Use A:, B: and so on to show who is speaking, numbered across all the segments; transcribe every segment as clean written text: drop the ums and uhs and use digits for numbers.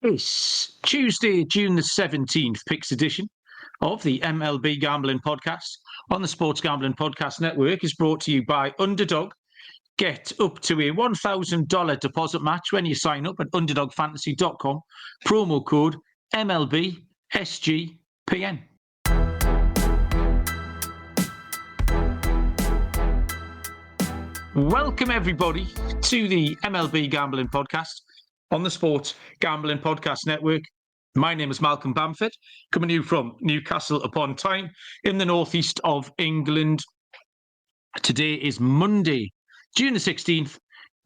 A: It's Tuesday, June the 17th, Picks edition of the MLB Gambling Podcast on the Sports Gambling Podcast Network is brought to you by Underdog. Get up to a $1,000 deposit match when you sign up at underdogfantasy.com. Promo code MLB SGPN. Welcome, everybody, to the MLB Gambling Podcast on the Sports Gambling Podcast Network. My name is Malcolm Bamford, coming to you from Newcastle upon Tyne in the northeast of England. Today is Monday, June the 16th.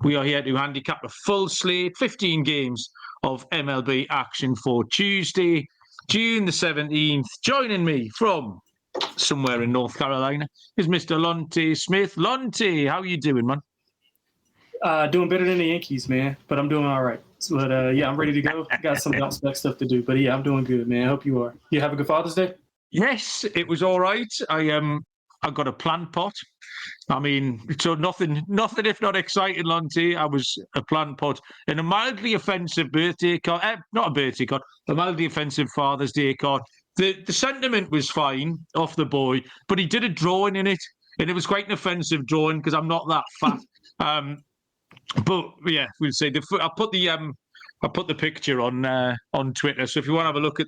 A: We are here to handicap a full slate, 15 games of MLB action for Tuesday, June the 17th. Joining me from somewhere in North Carolina is Mr. Lonte Smith. Lonte, how are you doing, man?
B: Doing better than the Yankees, man, but I'm doing all right. But yeah, I'm ready to go. Got some bounce back stuff to do, but yeah, I'm doing good, man. I hope you are. You have a good Father's Day?
A: Yes, it was all right. I got a plant pot. I mean, so nothing if not exciting, Lonte. I was a plant pot and a mildly offensive birthday card. Not a birthday card, a mildly offensive Father's Day card. The sentiment was fine off the boy, but he did a drawing in it, and it was quite an offensive drawing because I'm not that fat. But yeah, we'll say I put the picture on Twitter. So if you want to have a look at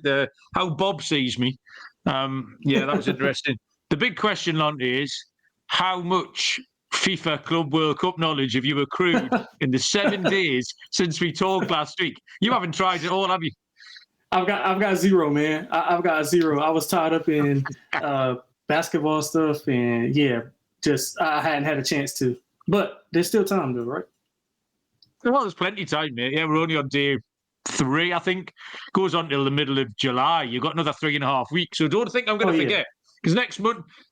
A: how Bob sees me, yeah, that was interesting. The big question, Lonte, is how much FIFA Club World Cup knowledge have you accrued in the 7 days since we talked last week? You haven't tried it all, have you?
B: I've got zero, man. I've got zero. I was tied up in basketball stuff, and yeah, just I hadn't had a chance to. But there's still time, though, right?
A: Well, there's plenty of time, mate. Yeah, we're only on day 3, I think. Goes on till the middle of July. You've got another 3.5 weeks, so don't think I'm going to forget. Because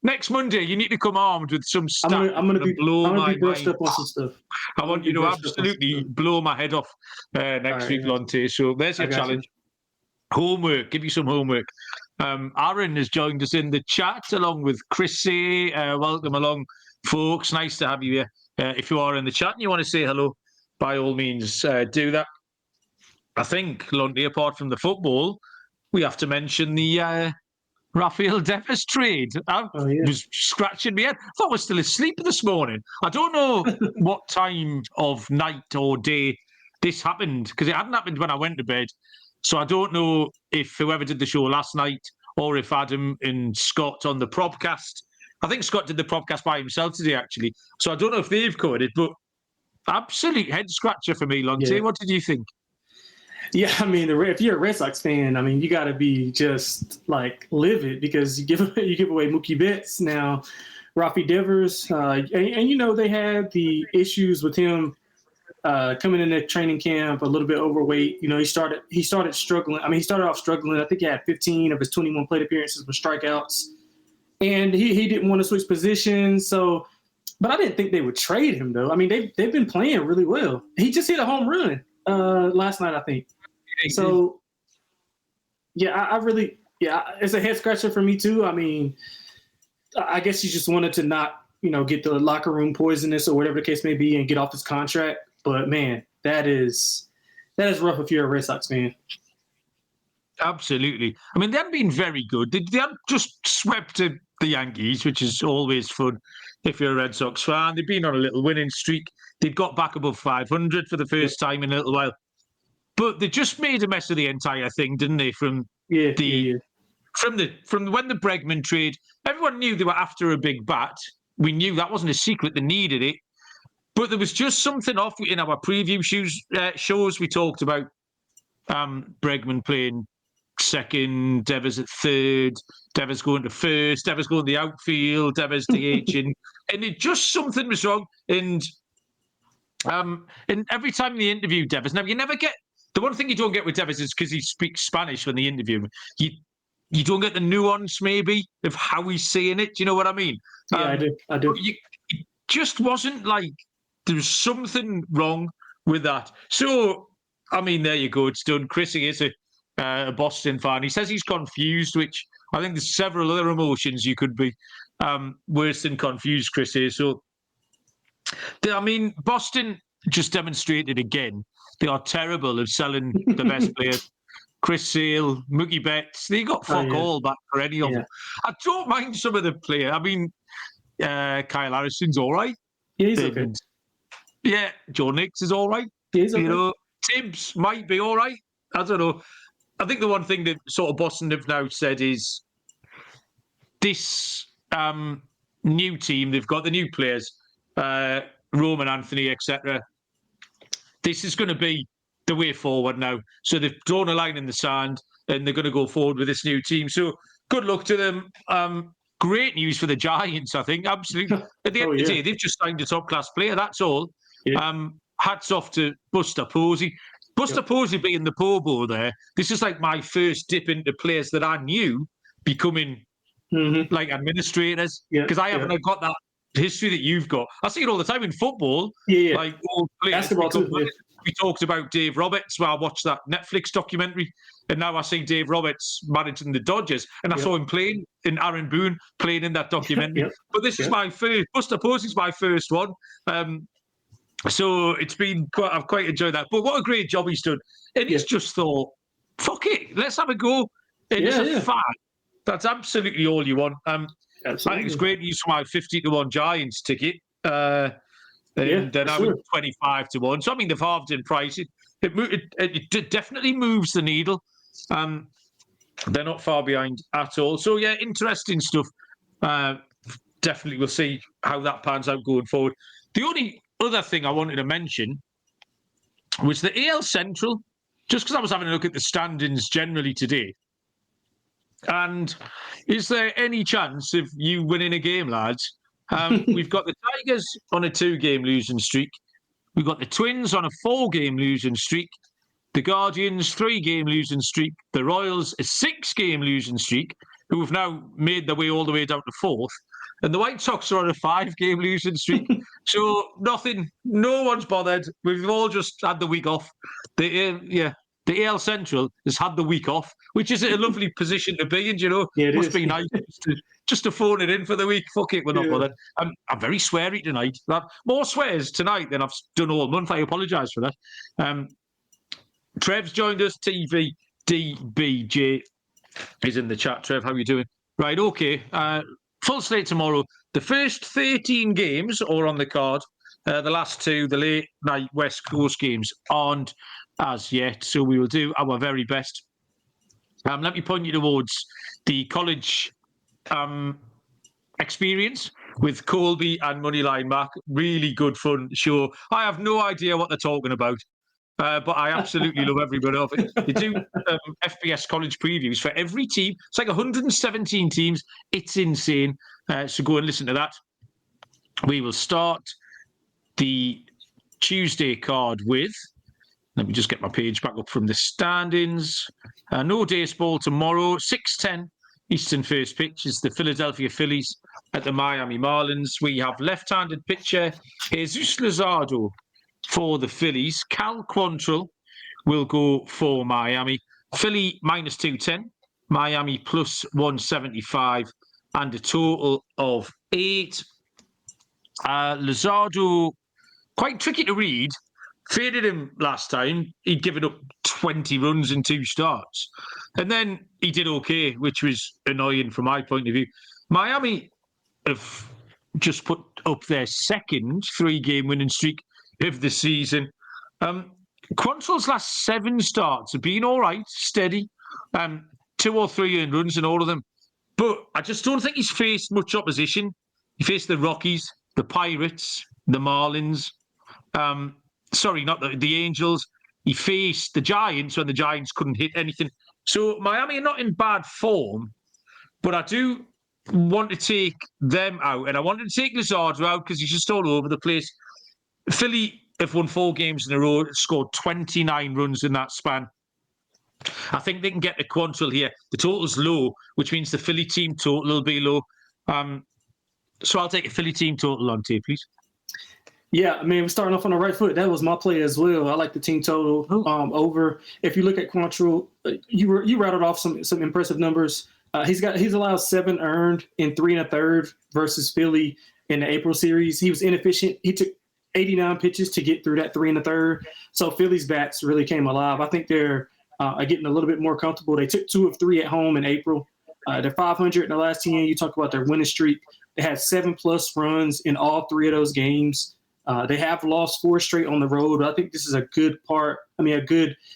A: next Monday, you need to come armed with some stuff.
B: I'm going to be brushed up on some stuff.
A: I want you to absolutely blow my head off next week, Lonte. So there's your challenge. Homework. Give you some homework. Aaron has joined us in the chat along with Chrissy. Welcome along, folks. Nice to have you here. If you are in the chat and you want to say hello, by all means, do that. I think, Lonte, apart from the football, we have to mention the Rafael Devers trade. I was scratching my head. I thought I was still asleep this morning. I don't know what time of night or day this happened, because it hadn't happened when I went to bed. So I don't know if whoever did the show last night or if Adam and Scott on the Propcast. I think Scott did the Propcast by himself today, actually. So I don't know if they've covered it, but absolute head scratcher for me, Lonte. Yeah. What did you think?
B: Yeah, I mean, if you're a Red Sox fan, I mean, you got to be just like livid because you give away Mookie Betts now, Rafi Devers, and you know they had the issues with him coming in at training camp a little bit overweight. You know, he started struggling. I mean, he started off struggling. I think he had 15 of his 21 plate appearances with strikeouts, and he didn't want to switch positions. So, but I didn't think they would trade him though. I mean, they've been playing really well. He just hit a home run last night, I think. So, yeah, it's a head scratcher for me too. I mean, I guess he just wanted to not, get the locker room poisonous or whatever the case may be and get off his contract. But man, that is rough if you're a Red Sox fan.
A: Absolutely. I mean, they haven't been very good. They haven't just swept the Yankees, which is always fun if you're a Red Sox fan. They've been on a little winning streak. They've got back above 500 for the first time in a little while. But they just made a mess of the entire thing, didn't they? From when the Bregman trade, everyone knew they were after a big bat. We knew that wasn't a secret. They needed it. But there was just something off in our preview shows. We talked about Bregman playing second, Devers at third, Devers going to first, Devers going to the outfield, Devers DHing. And it just something was wrong. And every time they interview Devers, now you never get... The one thing you don't get with Devers is because he speaks Spanish when they interview him. You don't get the nuance, maybe, of how he's saying it. Do you know what I mean?
B: Yeah, I do.
A: It just wasn't like there was something wrong with that. So, I mean, there you go. It's done. Chrissy is a Boston fan. He says he's confused, which I think there's several other emotions you could be worse than confused, Chrissy. So, I mean, Boston just demonstrated again They are terrible at selling the best players. Chris Sale, Mookie Betts, they got fuck all back for any of them. I don't mind some of the players. I mean, Kyle Harrison's all right.
B: Yeah, he's okay.
A: Yeah, Joe Nix is all right.
B: Yeah, he's okay.
A: You know, Tibbs might be all right. I don't know. I think the one thing that sort of Boston have now said is this new team, they've got the new players, Roman Anthony, etc. This is going to be the way forward now. So they've drawn a line in the sand and they're going to go forward with this new team. So good luck to them. Great news for the Giants, I think. Absolutely. At the end of the day, they've just signed a top-class player. That's all. Yeah. Hats off to Buster Posey. Buster Posey being the Pobo there, this is like my first dip into players that I knew becoming like administrators. Because I haven't got that history that you've got. I see it all the time in football. Like old players.
B: Basketball too.
A: We talked about Dave Roberts. Well, I watched that Netflix documentary, and now I see Dave Roberts managing the Dodgers, and I saw him playing in Aaron Boone playing in that documentary. But this is my first. Buster Posey's my first one. So it's been quite. I've quite enjoyed that. But what a great job he's done. And he's just thought, fuck it, let's have a go. And it's a fan. That's absolutely all you want. I think it's great news for my 50-1 Giants ticket. And then I'm 25-1. So I mean, they've halved in price. It definitely moves the needle. They're not far behind at all. So yeah, interesting stuff. Definitely, we'll see how that pans out going forward. The only other thing I wanted to mention was the AL Central, just because I was having a look at the standings generally today. And is there any chance of you winning a game, lads? We've got the Tigers on a 2-game losing streak. We've got the Twins on a 4-game losing streak. The Guardians, 3-game losing streak. The Royals, a 6-game losing streak, who have now made their way all the way down to 4th. And the White Sox are on a 5-game losing streak. So no one's bothered. We've all just had the week off. The AL Central has had the week off, which is a lovely position to be in, you know. It must be nice just to phone it in for the week. Fuck it, we're not bothered. I'm very sweary tonight. More swears tonight than I've done all month. I apologise for that. Trev's joined us. TVDBJ is in the chat. Trev, how are you doing? Right, okay. Full slate tomorrow. The first 13 games are on the card. The last 2, the late night West Coast games, aren't as yet. So we will do our very best. Let me point you towards the college experience with Colby and Moneyline Mac. Really good fun show. I have no idea what they're talking about. But I absolutely love every bit of it. They do FBS college previews for every team. It's like 117 teams. It's insane. So go and listen to that. We will start the Tuesday card with, let me just get my page back up from the standings. No baseball tomorrow. 6:10 Eastern first pitch is the Philadelphia Phillies at the Miami Marlins. We have left-handed pitcher Jesus Luzardo for the Phillies. Cal Quantrill will go for Miami. Philly -210, Miami +175, and a total of 8. Luzardo, quite tricky to read. Faded him last time. He'd given up 20 runs in 2 starts. And then he did okay, which was annoying from my point of view. Miami have just put up their second 3-game winning streak of the season. Quantrill's last 7 starts have been all right, steady. 2 or 3 earned runs in all of them. But I just don't think he's faced much opposition. He faced the Rockies, the Pirates, the Marlins. Sorry, not the Angels. He faced the Giants when the Giants couldn't hit anything. So Miami are not in bad form, but I do want to take them out. And I wanted to take Luzardo out because he's just all over the place. Philly have won 4 games in a row, scored 29 runs in that span. I think they can get to Quantrill here. The total's low, which means the Philly team total will be low. So I'll take a Philly team total on tape, please.
B: Yeah, I mean, we're starting off on the right foot. That was my play as well. I like the team total over. If you look at Quantrill, you rattled off some impressive numbers. He's allowed 7 earned in 3 1/3 versus Philly in the April series. He was inefficient. He took 89 pitches to get through that 3 1/3. So Philly's bats really came alive. I think they're getting a little bit more comfortable. They took 2 of 3 at home in April. They're 500 in the last 10. You talk about their winning streak. They had 7+ runs in all 3 of those games. They have lost 4 straight on the road. I think this is a good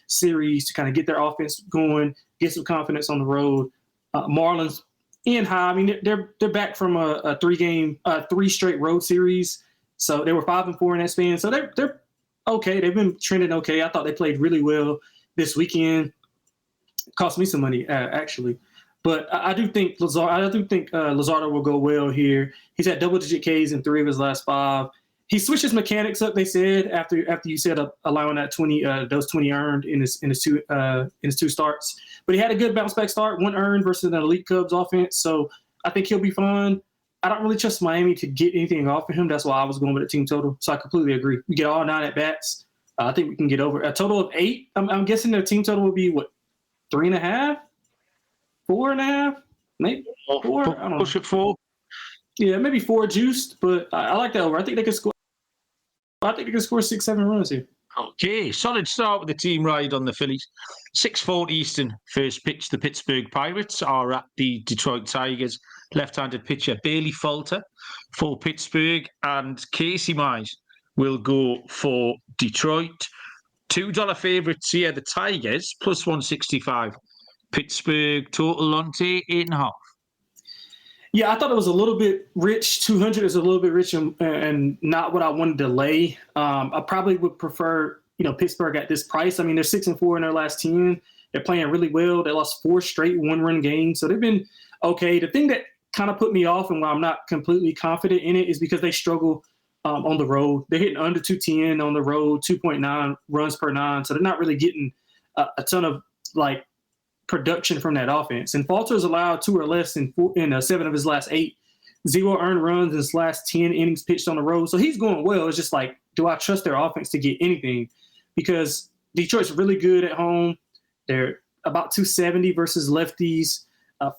B: series to kind of get their offense going, get some confidence on the road. Marlins in high. I mean, they're back from a 3 straight road series. So they were 5-4 in that span. So they're okay. They've been trending okay. I thought they played really well this weekend. Cost me some money actually, but I do think Luzardo will go well here. He's had double-digit Ks in 3 of his last 5. He switched his mechanics up. They said after you said allowing that 20 those 20 earned in his 2 starts, but he had a good bounce back start, 1 earned versus an elite Cubs offense. So I think he'll be fine. I don't really trust Miami to get anything off of him. That's why I was going with the team total. So I completely agree. We get all 9 at bats. I think we can get over a total of 8. I'm guessing their team total would be what, 3.5, 4.5, maybe 4. I don't know.
A: Push it 4.
B: Yeah, maybe 4 juiced, but I like that over. I think they could score. I think they could score 6-7 runs here.
A: Okay, solid start with the team ride on the Phillies. 6:40 Eastern, first pitch. The Pittsburgh Pirates are at the Detroit Tigers. Left-handed pitcher Bailey Falter for Pittsburgh, and Casey Mize will go for Detroit. $2 favourites here, the Tigers, plus 165. Pittsburgh total Lonte 8.5.
B: Yeah, I thought it was a little bit rich. 200 is a little bit rich and not what I wanted to lay. I probably would prefer, Pittsburgh at this price. I mean, they're 6-4 in their last 10. They're playing really well. They lost 4 straight 1-run games, so they've been okay. The thing that kind of put me off and why I'm not completely confident in it is because they struggle on the road. They're hitting under 210 on the road, 2.9 runs per 9, so they're not really getting a ton of production from that offense. And Falter's allowed 2 or less in 7 of his last 8. 0 earned runs in his last 10 innings pitched on the road. So he's going well. It's just do I trust their offense to get anything? Because Detroit's really good at home. They're about 270 versus lefties.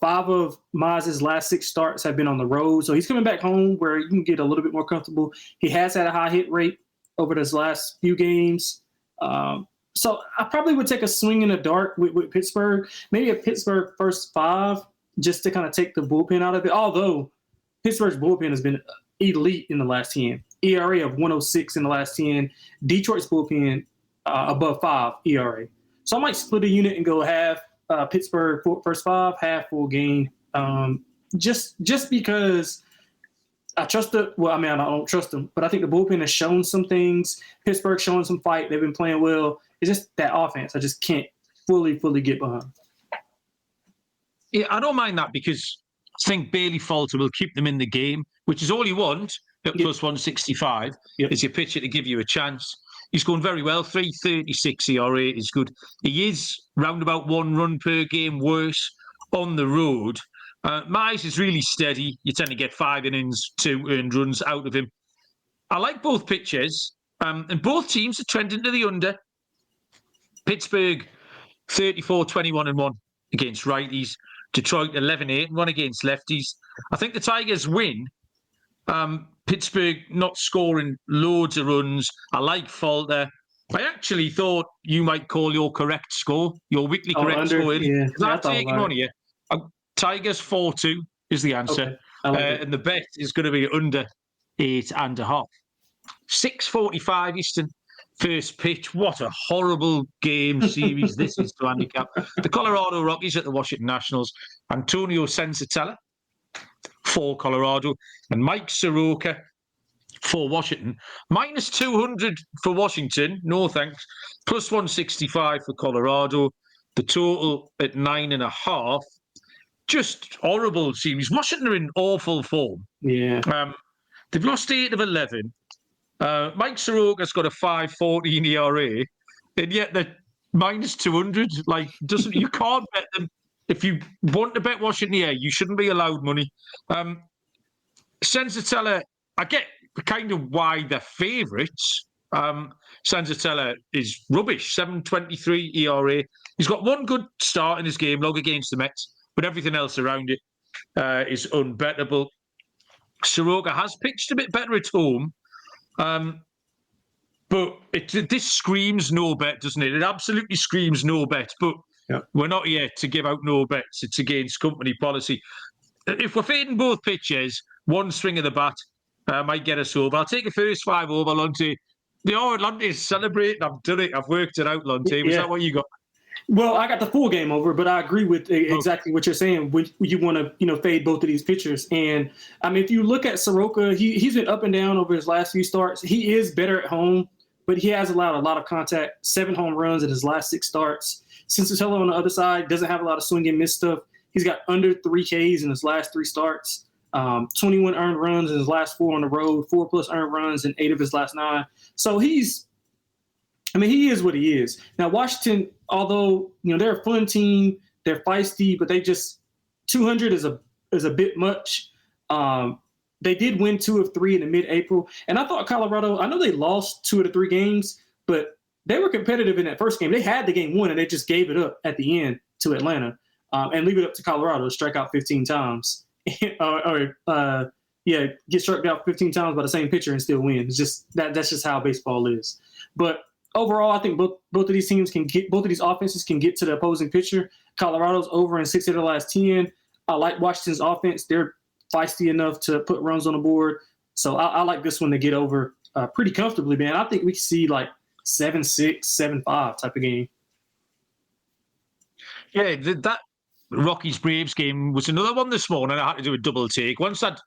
B: 5 of Mize's last 6 starts have been on the road. So he's coming back home where you can get a little bit more comfortable. He has had a high hit rate over his last few games. So I probably would take a swing in the dark with Pittsburgh, maybe a Pittsburgh first 5 just to kind of take the bullpen out of it. Although Pittsburgh's bullpen has been elite in the last 10. ERA of 106 in the last 10. Detroit's bullpen above 5 ERA. So I might split a unit and go half Pittsburgh first 5, half full game. Just because I trust I don't trust them, but I think the bullpen has shown some things. Pittsburgh's showing some fight. They've been playing well. It's just that offense I just can't fully get behind.
A: Yeah, I don't mind that because I think Bailey Falter will keep them in the game, which is all you want at plus 165 is your pitcher to give you a chance. He's going very well. 3.36 ERA is good. He is round about 1 run per game worse on the road. Mize is really steady. You tend to get 5 innings, 2 earned runs out of him. I like both pitchers, and both teams are trending to the under. Pittsburgh 34-21-1 against righties. Detroit 11-8-1 against lefties. I think the Tigers win. Pittsburgh not scoring loads of runs. I like Falter. I actually thought you might call your correct score, your weekly correct score.
B: Yeah,
A: I'm taking on here. Tigers 4-2 is the answer.
B: Okay.
A: And the bet is going to be under 8.5. 6:45 Eastern. First pitch. What a horrible game series this is to handicap. The Colorado Rockies at the Washington Nationals. Antonio Sensatella for Colorado and Mike Soroka for Washington. Minus 200 for Washington. No thanks. Plus 165 for Colorado. The total at 9.5. Just horrible series. Washington are in awful form.
B: Yeah.
A: They've lost 8 of 11. Mike Soroka's got a 5.14 ERA, and yet they're minus 200. You can't bet them. If you want to bet Washington here, you shouldn't be allowed money. Sensatella, I get kind of why they're favourites. Sensatella is rubbish, 7.23 ERA. He's got 1 good start in his game log against the Mets, but everything else around it is unbettable. Soroka has pitched a bit better at home. But this screams no bet, doesn't it? It absolutely screams no bet. But we're not here to give out no bets. It's against company policy. If we're fading both pitches, one swing of the bat might get us over. I'll take a first 5 over, Lonte. Lonte is celebrating. I've done it. I've worked it out, Lonte. Was that what you got?
B: Well, I got the full game over, but I agree with exactly what you're saying. When you want to, fade both of these pitchers, and I mean, if you look at Soroka, he's been up and down over his last few starts. He is better at home, but he has allowed a lot of contact. 7 home runs in his last 6 starts. Cincinnati on the other side doesn't have a lot of swing and miss stuff. He's got under 3 Ks in his last 3 starts. 21 earned runs in his last 4 on the road. 4+ earned runs in 8 of his last 9. So he is what he is. Now, Washington, although, they're a fun team, they're feisty, but they just 200 is a bit much. They did win 2 of 3 in the mid-April. And I thought Colorado, I know they lost 2 of the 3 games, but they were competitive in that first game. They had the game won, and they just gave it up at the end to Atlanta and leave it up to Colorado to strike out 15 times. Get struck out 15 times by the same pitcher and still win. It's just that's just how baseball is. But overall, I think both of these teams both of these offenses can get to the opposing pitcher. Colorado's over in 6 of the last 10. I like Washington's offense. They're feisty enough to put runs on the board. So I like this one to get over pretty comfortably, man. I think we can see like 7-6, 7-5 type of game.
A: Yeah, that Rockies-Braves game was another one this morning. I had to do a double take. Once I'd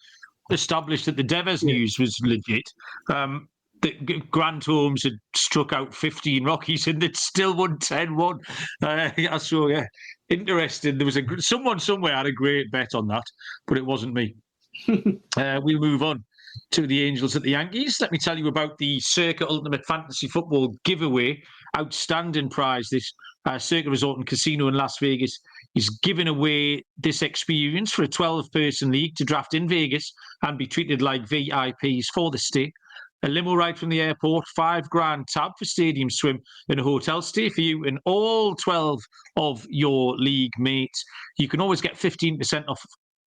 A: established that the Devers news was legit, Grant Holmes had struck out 15 Rockies and it still won 10-1. So, interesting. There was someone somewhere had a great bet on that, but it wasn't me. We'll move on to the Angels at the Yankees. Let me tell you about the Circa Ultimate Fantasy Football giveaway. Outstanding prize. This Circa Resort and Casino in Las Vegas is giving away this experience for a 12-person league to draft in Vegas and be treated like VIPs for the stay. A limo ride from the airport, $5,000 tab for stadium swim and a hotel stay for you and all 12 of your league mates. You can always get 15% off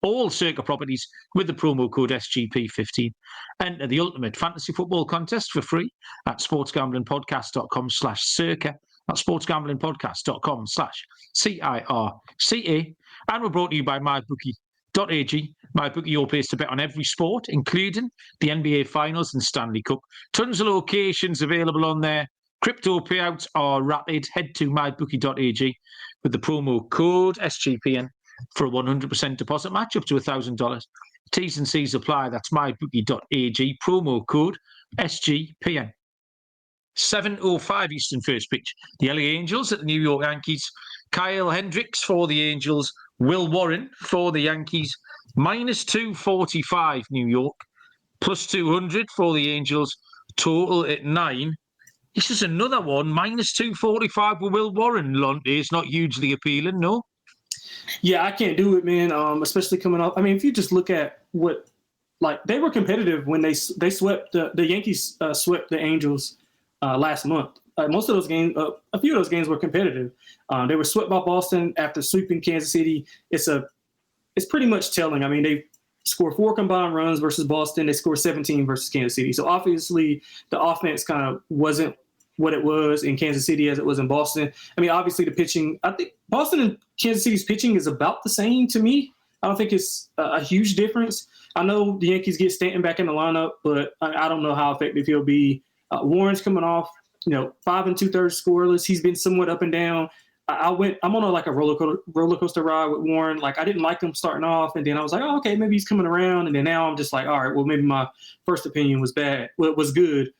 A: all Circa properties with the promo code SGP15. Enter the Ultimate Fantasy Football Contest for free at sportsgamblingpodcast.com/circa. That's sportsgamblingpodcast.com/CIRCA. And we're brought to you by MyBookie.ag. MyBookie, your place to bet on every sport, including the NBA Finals and Stanley Cup. Tons of locations available on there. Crypto payouts are rapid. Head to MyBookie.ag with the promo code SGPN for a 100% deposit match up to $1,000. T's and C's apply. That's MyBookie.ag, promo code SGPN. 7:05 Eastern first pitch. The LA Angels at the New York Yankees. Kyle Hendricks for the Angels. Will Warren for the Yankees. -245 New York. +200 for the Angels. Total at 9. This is another one. -245 with Will Warren. Lonte. It's not hugely appealing, no?
B: Yeah, I can't do it, man. Especially coming off. I mean, if you just look at they were competitive when they swept the Yankees swept the Angels last month. Most of those games, a few of those games were competitive. They were swept by Boston after sweeping Kansas City. It's pretty much telling. I mean, they scored 4 combined runs versus Boston. They scored 17 versus Kansas City. So obviously the offense kind of wasn't what it was in Kansas City as it was in Boston. I mean, obviously the pitching, I think Boston and Kansas City's pitching is about the same to me. I don't think it's a huge difference. I know the Yankees get Stanton back in the lineup, but I don't know how effective he'll be. Warren's coming off, 5 2/3 scoreless. He's been somewhat up and down. I'm on a roller coaster ride with Warren. Like, I didn't like him starting off, and then I was like, oh, okay, maybe he's coming around. And then now I'm just like, all right, well, maybe my first opinion was bad. Well, it was good.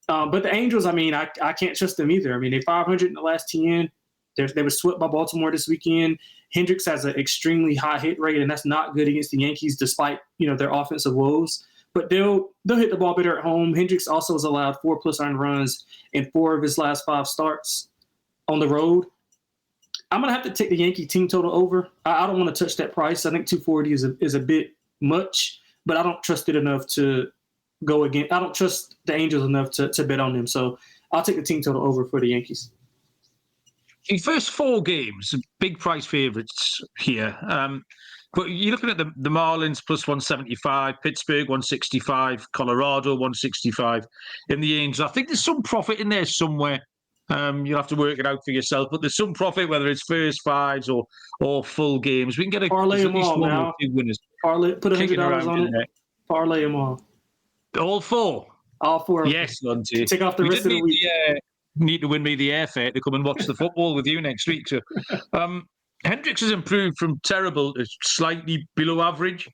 B: But the Angels, I mean, I can't trust them either. I mean, they're 500 in the last 10. They were swept by Baltimore this weekend. Hendricks has an extremely high hit rate, and that's not good against the Yankees, despite their offensive woes. But they'll hit the ball better at home. Hendricks also has allowed 4+ earned runs in 4 of his last 5 starts on the road. I'm gonna have to take the Yankee team total over. I don't want to touch that price. I think 240 is a bit much, but I don't trust it enough to go again. I don't trust the Angels enough to bet on them. So I'll take the team total over for the Yankees.
A: The first 4 games, big price favourites here. But you're looking at the Marlins plus 175, Pittsburgh 165, Colorado 165, and the Angels. I think there's some profit in there somewhere. You'll have to work it out for yourself, but there's some profit, whether it's first fives or full games. We can get at least one or two winners.
B: Parlay, put $100 on it. Parlay them all.
A: All four?
B: All four.
A: Yes, Lonte.
B: Take off the rest of the week.
A: Need to win me the airfare to come and watch the football with you next week. So, Hendricks has improved from terrible to slightly below average.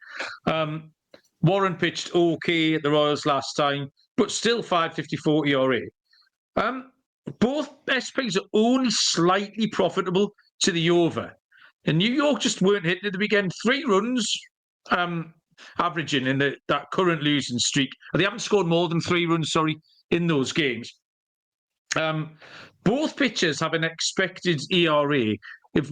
A: Warren pitched okay at the Royals last time, but still 5.54 ERA. Both SPs are only slightly profitable to the over. And New York just weren't hitting at the weekend. 3 runs averaging in that current losing streak. They haven't scored more than 3 runs, in those games. Both pitchers have an expected ERA,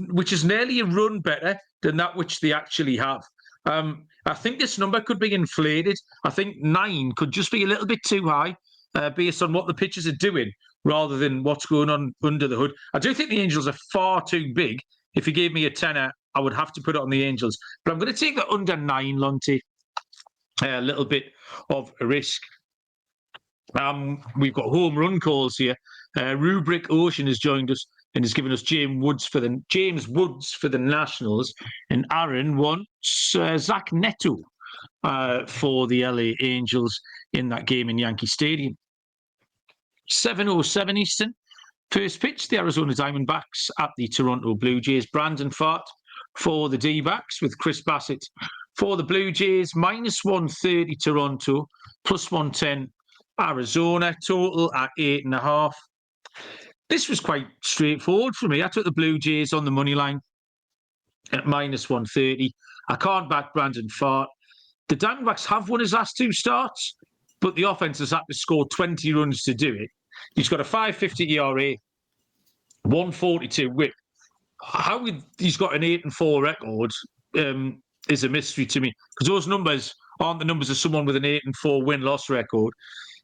A: which is nearly a run better than that which they actually have. I think this number could be inflated. I think 9 could just be a little bit too high based on what the pitchers are doing rather than what's going on under the hood. I do think the Angels are far too big. If you gave me a tenner, I would have to put it on the Angels. But I'm going to take the under 9, Lonte. A little bit of a risk. We've got home run calls here. Rubric Ocean has joined us and has given us James Woods for the Nationals, and Aaron wants Zach Neto for the LA Angels in that game in Yankee Stadium. 7:07 Eastern. First pitch, the Arizona Diamondbacks at the Toronto Blue Jays. Brandon Pfaadt for the D-backs with Chris Bassett for the Blue Jays. -130 Toronto, +110 Arizona. Total at 8.5. This was quite straightforward for me. I took the Blue Jays on the money line at -130. I can't back Brandon Pfaadt. The Diamondbacks have won his last 2 starts, but the offense has had to score 20 runs to do it. He's got a 5.50 ERA, 142 whip. How he's got an 8-4 record is a mystery to me, because those numbers aren't the numbers of someone with an 8-4 win-loss record.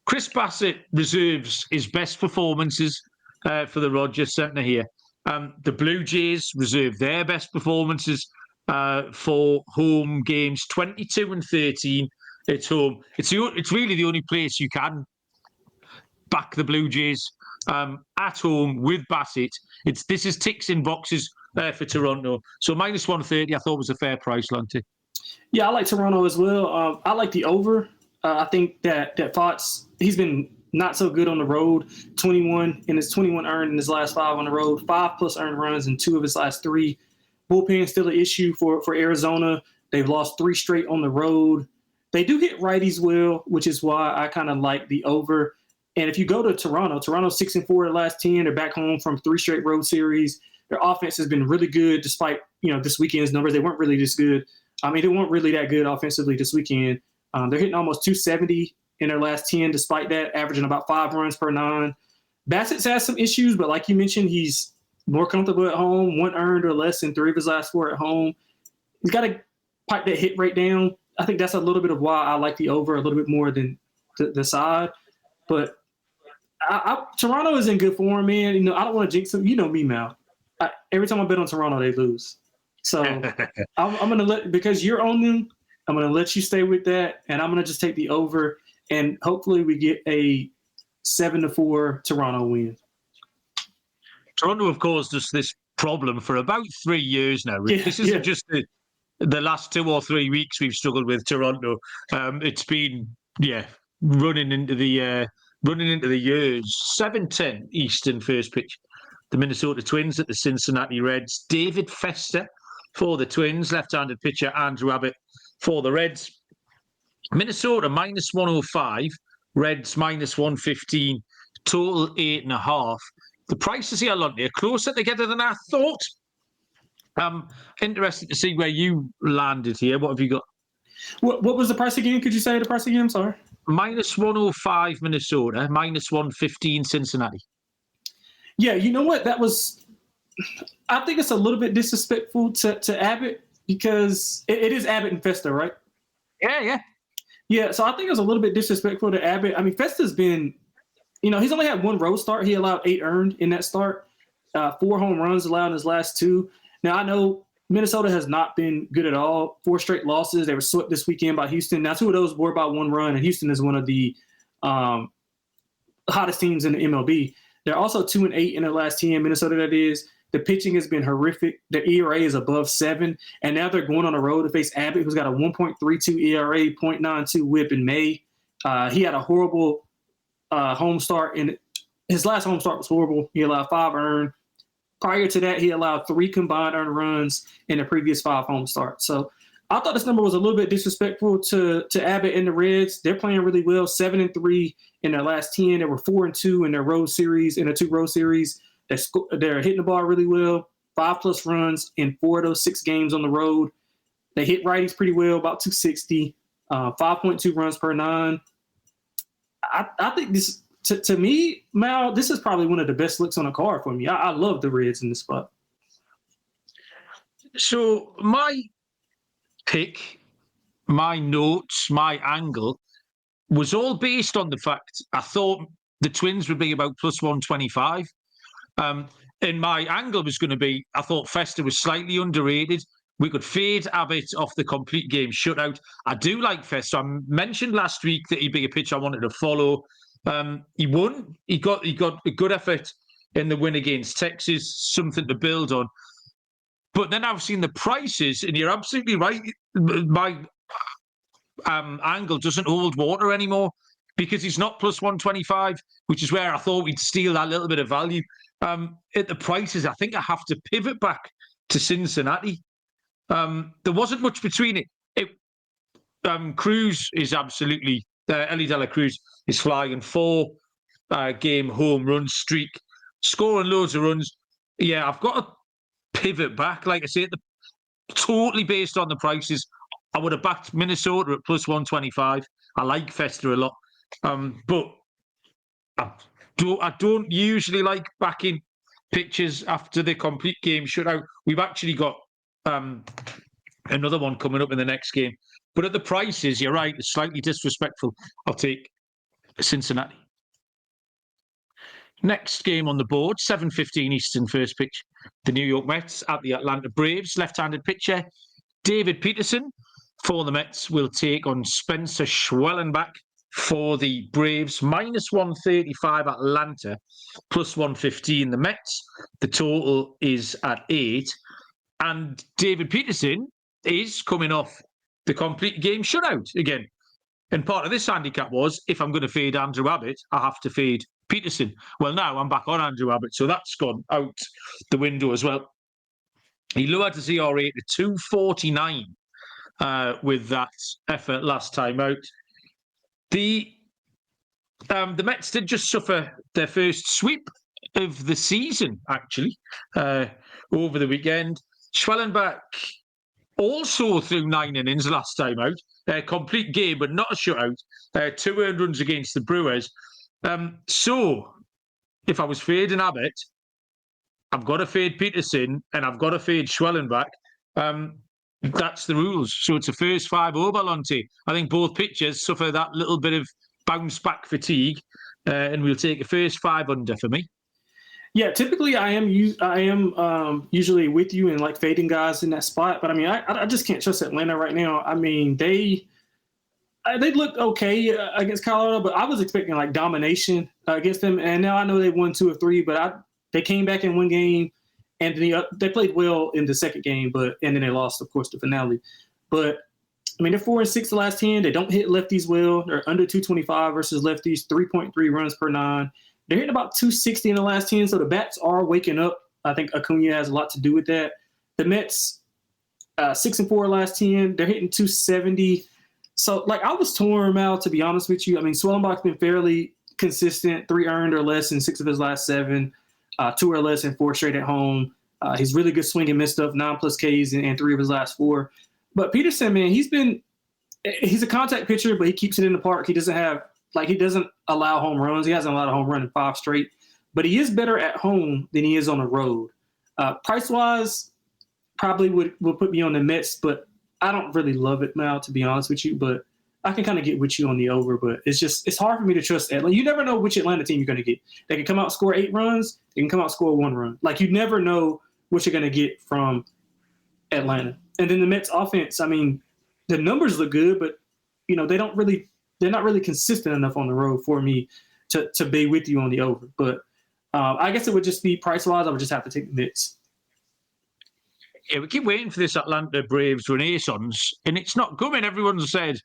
A: Chris Bassett reserves his best performances for the Rogers Centre here. The Blue Jays reserve their best performances for home games, 22 and 13 at home. It's really the only place you can back the Blue Jays at home with Bassett. This is ticks in boxes for Toronto. So -130 I thought was a fair price, Lonte.
B: Yeah, I like Toronto as well. I like the over. I think that Pfaadt's, he's been not so good on the road. 21 earned in his last 5 on the road, 5+ earned runs in 2 of his last 3. Bullpen still an issue for Arizona. They've lost 3 straight on the road. They do hit righties well, which is why I kind of like the over. And if you go to Toronto's 6-4 the last 10. They're back home from 3 straight road series. Their offense has been really good, despite this weekend's numbers. They weren't really this good. They weren't really that good offensively this weekend. They're hitting almost 270 in their last 10, despite that, averaging about 5 runs per 9. Bassett's has some issues, but like you mentioned, he's more comfortable at home, 1 earned or less in 3 of his last 4 at home. He's got to pipe that hit rate down. I think that's a little bit of why I like the over a little bit more than the side. But Toronto is in good form, man. I don't want to jinx them. You know me, Mal. Every time I bet on Toronto, they lose. So I'm going to because you're on them, I'm going to let you stay with that, and I'm going to just take the over, and hopefully we get a 7-4 Toronto win.
A: Toronto have caused us this problem for about 3 years now. Yeah, this isn't just the last 2 or 3 weeks we've struggled with Toronto. It's been running into the years. 7:10 Eastern first pitch. The Minnesota Twins at the Cincinnati Reds. David Fester for the Twins. Left-handed pitcher Andrew Abbott for the Reds. Minnesota -105. Reds -115. Total 8.5. The prices here, Lonte, are closer together than I thought. Interested to see where you landed here. What have you got?
B: What was the price again? Could you say the price again? I'm sorry.
A: -105 Minnesota, -115 Cincinnati.
B: Yeah, you know what? I think it's a little bit disrespectful to Abbott, because it is Abbott and Festa, right?
A: Yeah.
B: Yeah, so I think it's a little bit disrespectful to Abbott. Festa's been, he's only had 1 road start. He allowed 8 earned in that start, 4 home runs allowed in his last 2. Now, I know Minnesota has not been good at all. 4 straight losses. They were swept this weekend by Houston. Now, 2 of those were by 1 run, and Houston is one of the hottest teams in the MLB. They're also 2-8 in their last 10, Minnesota that is. The pitching has been horrific. Their ERA is above 7, and now they're going on the road to face Abbott, who's got a 1.32 ERA, 0.92 WHIP in May. He had a horrible home start, and his last home start was horrible. He allowed 5 earned. Prior to that, he allowed 3 combined earned runs in the previous 5 home starts. So I thought this number was a little bit disrespectful to Abbott and the Reds. They're playing really well, 7-3 in their last 10. They were 4-2 in their road series, in the 2 road series. They're hitting the ball really well, 5+ runs in 4 of those 6 games on the road. They hit righties pretty well, about 260, 5.2 runs per 9. I think this, to me, Mal, this is probably one of the best looks on a card for me. I love the Reds in this spot.
A: So my pick, my notes, my angle was all based on the fact I thought the Twins would be about +125. And my angle was going to be, I thought Fester was slightly underrated. We could fade Abbott off the complete game shutout. I do like Fester. I mentioned last week that he'd be a pitcher I wanted to follow. He won. He got a good effort in the win against Texas, something to build on. But then I've seen the prices, and you're absolutely right. My angle doesn't hold water anymore because he's not +125, which is where I thought we'd steal that little bit of value. At the prices, I think I have to pivot back to Cincinnati. There wasn't much between it. Cruz is absolutely Ellie De La Cruz is flying 4-game home run streak, scoring loads of runs. Yeah, I've got to pivot back. Like I say, totally based on the prices. I would have backed Minnesota at +125. I like Fester a lot, but I don't usually like backing pitchers after the complete game shutout. We've actually got another one coming up in the next game. But at the prices, you're right, it's slightly disrespectful. I'll take Cincinnati. Next game on the board, 7:15 Eastern first pitch. The New York Mets at the Atlanta Braves. Left-handed pitcher David Peterson for the Mets will take on Spencer Schwellenbach for the Braves. -135 Atlanta, +115 the Mets. The total is at 8. And David Peterson is coming off the complete game shutout again. And part of this handicap was, if I'm going to fade Andrew Abbott, I have to fade Peterson. Well, now I'm back on Andrew Abbott, so that's gone out the window as well. He lowered his ERA to 2.49 with that effort last time out. The Mets did just suffer their first sweep of the season, actually, over the weekend. Schwellenbach also threw 9 innings last time out. Complete game, but not a shutout. 2 earned runs against the Brewers. So, if I was fading Abbott, I've got to fade Peterson and I've got to fade Schwellenbach. That's the rules. So it's a first 5 over, Lonte. I think both pitchers suffer that little bit of bounce back fatigue, and we'll take a first 5 under for me.
B: Yeah, typically I am usually with you and like fading guys in that spot, but I mean I just can't trust Atlanta right now. I mean they looked okay against Colorado, but I was expecting like domination against them, and now I know they won 2 of 3, but they came back in one game, and they played well in the second game, and then they lost, of course, the finale. But I mean they're 4-6 the last 10. They don't hit lefties well. They're under 225 versus lefties, 3.3 runs per 9. They're hitting about 260 in the last 10, so the bats are waking up. I think Acuna has a lot to do with that. The Mets, 6-4 last 10. They're hitting 270. So, like, I was torn out, to be honest with you. I mean, Schwellenbach's been fairly consistent, 3 earned or less in 6 of his last 7, 2 or less in 4 straight at home. He's really good swing and miss stuff, 9+ Ks in 3 of his last 4. But Peterson, man, he's a contact pitcher, but he keeps it in the park. He doesn't allow home runs. He hasn't allowed a home run in 5 straight. But he is better at home than he is on the road. Price-wise, probably would put me on the Mets, but I don't really love it now, to be honest with you. But I can kind of get with you on the over. But it's hard for me to trust Atlanta. You never know which Atlanta team you're going to get. They can come out and score 8 runs. They can come out and score 1 run. Like, you never know what you're going to get from Atlanta. And then the Mets offense, I mean, the numbers look good, but, they're not really consistent enough on the road for me to be with you on the over. But I guess it would just be price-wise, I would just have to take the Mets.
A: Yeah, we keep waiting for this Atlanta Braves renaissance, and it's not coming. Everyone said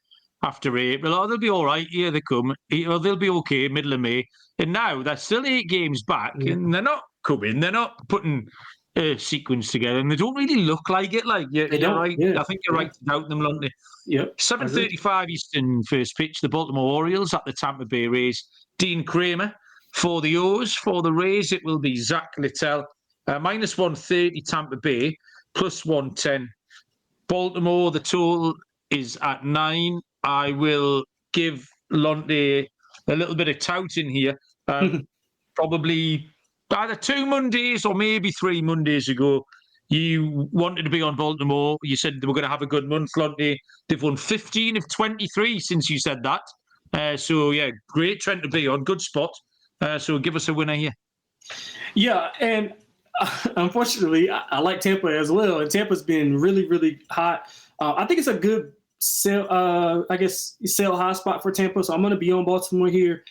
A: after April, they'll be all right. Here they come. They'll be okay, middle of May. And now they're still 8 games back, and they're not coming. They're not putting a sequence together, and they don't really look like it. Like, you're right. Yeah. I think you're right to doubt them, Lonte.
B: Yep.
A: 7:35 Eastern first pitch. The Baltimore Orioles at the Tampa Bay Rays. Dean Kramer for the O's. For the Rays, it will be Zach Littell. Minus 130 Tampa Bay. Plus 110. Baltimore, the total is at 9. I will give Lonte a little bit of tout in here. Probably either 2 Mondays or maybe 3 Mondays ago, you wanted to be on Baltimore. You said they were going to have a good month, Lonte. They've won 15 of 23 since you said that. So, yeah, great trend to be on. Good spot. So give us a winner here.
B: Yeah, and unfortunately, I like Tampa as well, and Tampa's been really, really hot. I think it's a good sell high spot for Tampa, so I'm going to be on Baltimore here.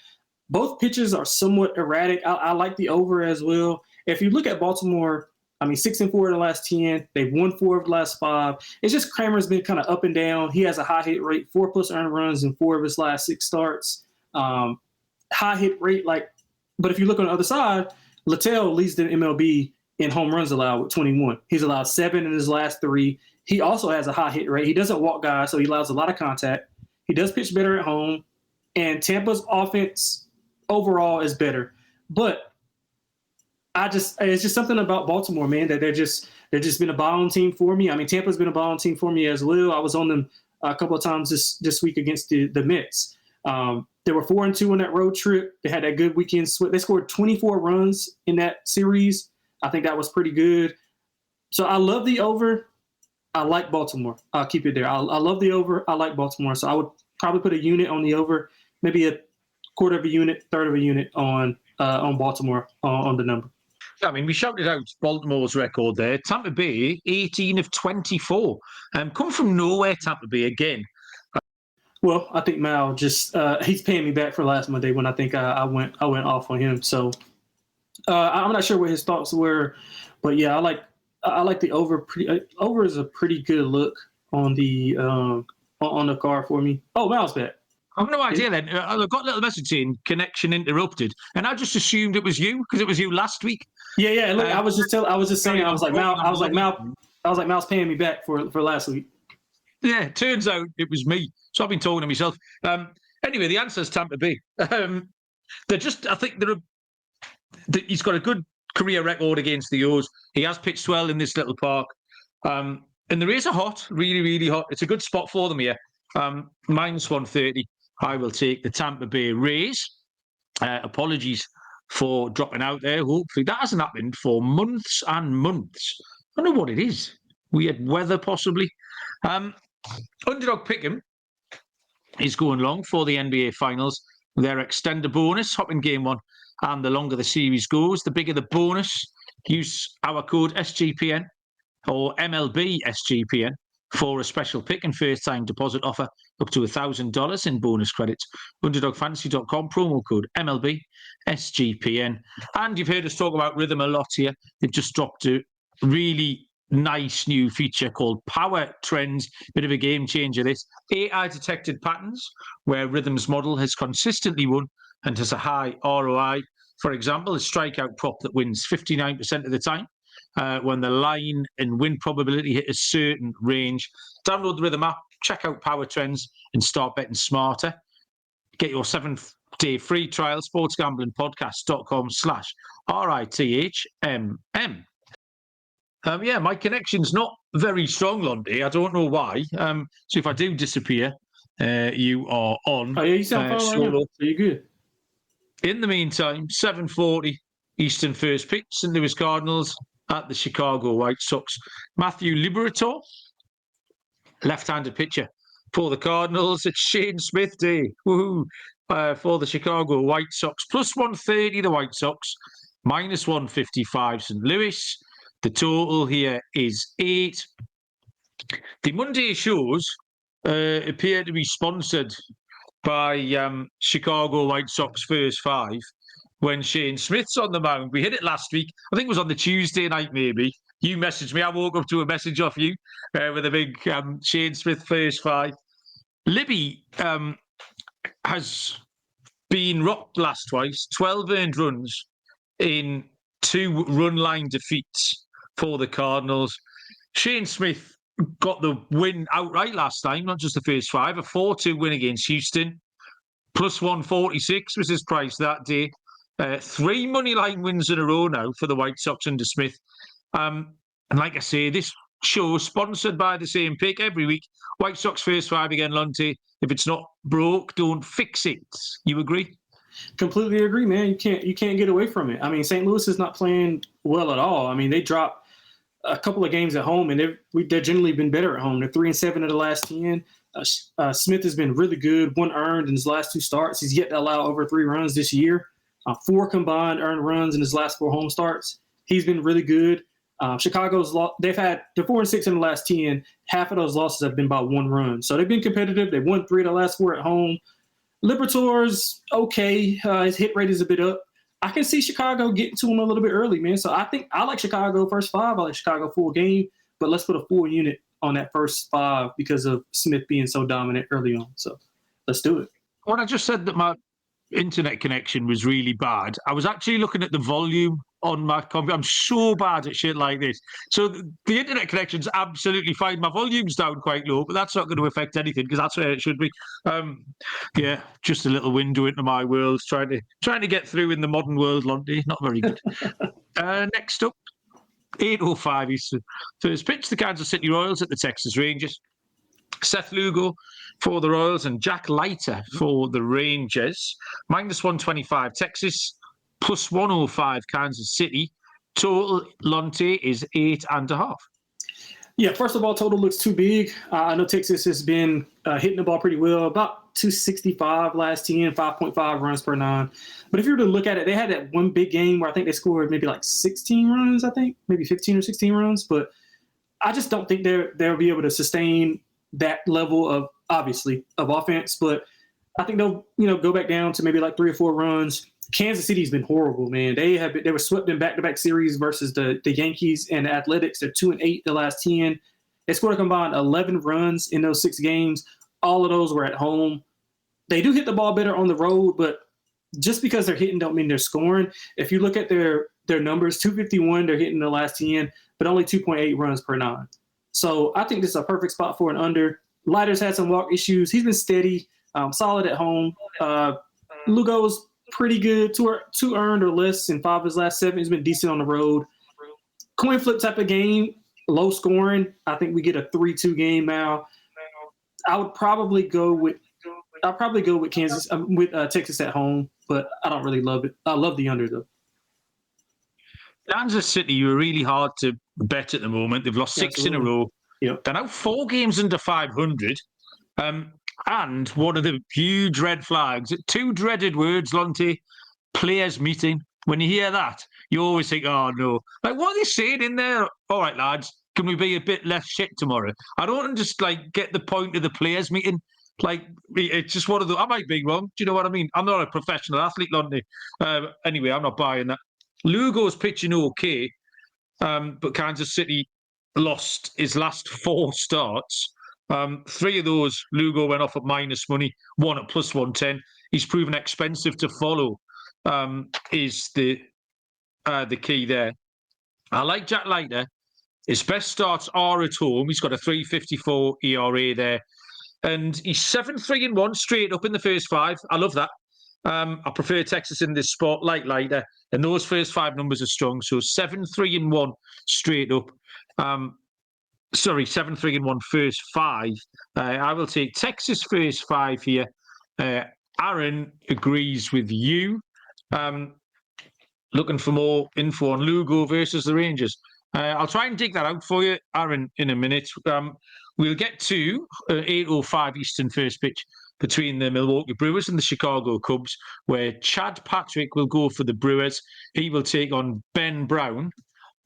B: Both pitchers are somewhat erratic. I like the over as well. If you look at Baltimore, 6-4 in the last 10. They've won 4 of the last 5. It's just Kramer's been kind of up and down. He has a high hit rate, 4+ earned runs in 4 of his last 6 starts. High hit rate, but if you look on the other side, Littell leads the MLB in home runs allowed with 21. He's allowed 7 in his last 3. He also has a high hit rate. He doesn't walk guys, so he allows a lot of contact. He does pitch better at home. And Tampa's offense overall is better. But it's just something about Baltimore, man, that they're just been a ball-on team for me. Tampa's been a ball-on team for me as well. I was on them a couple of times this week against the Mets. They were 4-2 on that road trip. They had that good weekend. They scored 24 runs in that series. I think that was pretty good. So I love the over. I like Baltimore. I'll keep it there. I love the over. I like Baltimore. So I would probably put a unit on the over, maybe a quarter of a unit, third of a unit on Baltimore on the number.
A: We shouted out Baltimore's record there. Tampa Bay, 18 of 24. Come from nowhere, Tampa Bay again.
B: Well, I think Mal just he's paying me back for last Monday when I think I went off on him. So I'm not sure what his thoughts were, but yeah, I like the over. Over is a pretty good look on the car for me. Oh, Mal's back.
A: I have no idea then. I got a little message saying connection interrupted, and I just assumed it was you because it was you last week.
B: Yeah. Look, I was just saying. I was like Mal's paying me back for last week.
A: Yeah, it turns out it was me. So I've been talking to myself. Anyway, the answer is Tampa Bay. He's got a good career record against the O's. He has pitched well in this little park. And the Rays are hot, really, really hot. It's a good spot for them here. Minus 130. I will take the Tampa Bay Rays. Apologies for dropping out there. Hopefully that hasn't happened for months and months. I don't know what it is. Weird weather, possibly. Underdog Pick'em is going long for the NBA Finals. Their extender bonus, hopping game 1. And the longer the series goes, the bigger the bonus. Use our code SGPN or MLB SGPN for a special pick and first-time deposit offer up to $1,000 in bonus credits. UnderdogFantasy.com, promo code MLB SGPN. And you've heard us talk about Rhythm a lot here. They've just dropped a really nice new feature called Power Trends. Bit of a game changer, this. AI-detected patterns where Rhythm's model has consistently won and has a high ROI. For example, a strikeout prop that wins 59% of the time when the line and win probability hit a certain range. Download the Rhythm app, check out Power Trends, and start betting smarter. Get your 7-day free trial, sportsgamblingpodcast.com/RITHMM. My connection's not very strong, Lonte. I don't know why. So if I do disappear, you are on.
B: Oh, yeah, you sound fine right now. So you're good.
A: In the meantime, 7:40 Eastern first pitch, St. Louis Cardinals at the Chicago White Sox. Matthew Liberatore, left-handed pitcher for the Cardinals. It's Shane Smith Day. Woohoo! For the Chicago White Sox. Plus 130, the White Sox. Minus 155, St. Louis. The total here is 8. The Monday shows appear to be sponsored by Chicago White Sox First Five when Shane Smith's on the mound. We hit it last week. I think it was on the Tuesday night, maybe. You messaged me. I woke up to a message off you with a big Shane Smith First Five. Libby has been rocked last twice, 12 earned runs in 2 run line defeats for the Cardinals. Shane Smith got the win outright last time, not just the First Five, a 4-2 win against Houston. Plus 146 was his price that day. 3 money line wins in a row now for the White Sox under Smith. And like I say, this show is sponsored by the same pick every week. White Sox First Five again, Lonte. If it's not broke, don't fix it. You agree?
B: Completely agree, man. You can't get away from it. I mean, St. Louis is not playing well at all. I mean, they dropped a couple of games at home, and they've generally been better at home. They're 3-7 of the last 10. Smith has been really good, 1 earned in his last 2 starts. He's yet to allow over 3 runs this year. 4 combined earned runs in his last 4 home starts. He's been really good. Chicago's they're 4-6 in the last 10. Half of those losses have been by 1 run. So they've been competitive. They've won 3 of the last 4 at home. Liberators, okay. His hit rate is a bit up. I can see Chicago getting to him a little bit early, man. So I think I like Chicago First Five. I like Chicago full game. But let's put a full unit on that First Five because of Smith being so dominant early on. So let's do it.
A: When I just said that my internet connection was really bad, I was actually looking at the volume on my computer. I'm so bad at shit like this. So the internet connection's absolutely fine. My volume's down quite low, but that's not going to affect anything because that's where it should be. Yeah, just a little window into my world, trying to get through in the modern world, Lonte. Not very good. Next up, 8:05 Eastern. First pitch, the Kansas City Royals at the Texas Rangers. Seth Lugo for the Royals and Jack Leiter for the Rangers. -125 Texas, plus 105 Kansas City. Total, Lonte, is 8.5.
B: Yeah, first of all, total looks too big. I know Texas has been hitting the ball pretty well, about 265 last 10, 5.5 runs per 9. But if you were to look at it, they had that one big game where I think they scored maybe like 16 runs, I think, maybe 15 or 16 runs. But I just don't think they'll be able to sustain that level of, obviously, of offense. But I think they'll, go back down to maybe like 3 or 4 runs. Kansas City's been horrible, man. They were swept in back-to-back series versus the Yankees and the Athletics. They're 2-8 the last 10. They scored a combined 11 runs in those 6 games. All of those were at home. They do hit the ball better on the road, but just because they're hitting don't mean they're scoring. If you look at their numbers, 251 they're hitting the last 10, but only 2.8 runs per 9. So I think this is a perfect spot for an under. Leiter's had some walk issues. He's been steady, solid at home. Lugo's pretty good, 2 earned or less in 5 of his last 7. He's been decent on the road. Coin flip type of game, low scoring. I think we get a 3-2 game now. I would probably go with Kansas with Texas at home, but I don't really love it. I love the under though.
A: Kansas City are really hard to bet at the moment. They've lost 6 in a row.
B: Yep.
A: They're now 4 games under 500. And one of the huge red flags, 2 dreaded words, Lonte, players meeting. When you hear that, you always think, oh, no. Like, what are they saying in there? All right, lads, can we be a bit less shit tomorrow? I don't just, get the point of the players meeting. It's just one of the... I might be wrong. Do you know what I mean? I'm not a professional athlete, Lonte. Anyway, I'm not buying that. Lugo's pitching okay, but Kansas City lost his last 4 starts. 3 of those, Lugo went off at minus money, 1 at plus 110. He's proven expensive to follow, is the key there. I like Jack Leiter. His best starts are at home. He's got a 3.54 ERA there. And he's 7-3-1 straight up in the first 5. I love that. I prefer Texas in this spot, like Leiter. And those first 5 numbers are strong. So 7-3-1 straight up. 7-3-1 first 5. I will take Texas first 5 here. Aaron agrees with you. Looking for more info on Lugo versus the Rangers. I'll try and dig that out for you, Aaron, in a minute. We'll get to 8:05 Eastern first pitch between the Milwaukee Brewers and the Chicago Cubs, where Chad Patrick will go for the Brewers. He will take on Ben Brown